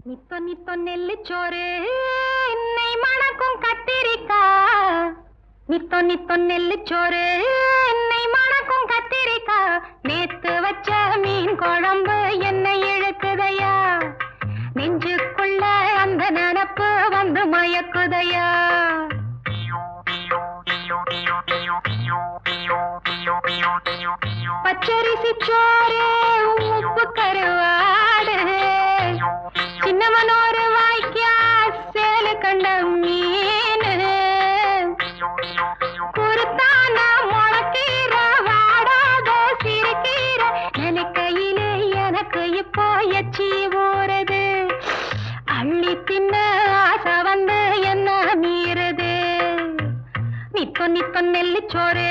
நித்தோ நித்தோ நெல்லுச்சோறு நெய் மணக்கும் கத்திரிக்கா. நித்தோ நித்தோ நெல்லுச்சோறு நெய் மணக்கும் கத்திரிக்கா. நேத்து வச்ச மீன் குழம்பு என்னை இழுக்குதையா. நெஞ்சுக்குள்ள அந்த நினப்பு வந்து மயக்குதையா. பச்சரிசி சோறு உப்பு கருவாடு. சின்னவனோரு வாய்க்கா சேலு கண்ட மீன். குருத்தான முளக்கீர வாடாத சிறுகீர. நினைக்கையிலே எனக்கு இப்போ எச்சி ஊறுது. அள்ளி தின்ன ஆசை வந்து என்ன மீறுது. நித்தோ நித்தோ நெல்லுச்சோறு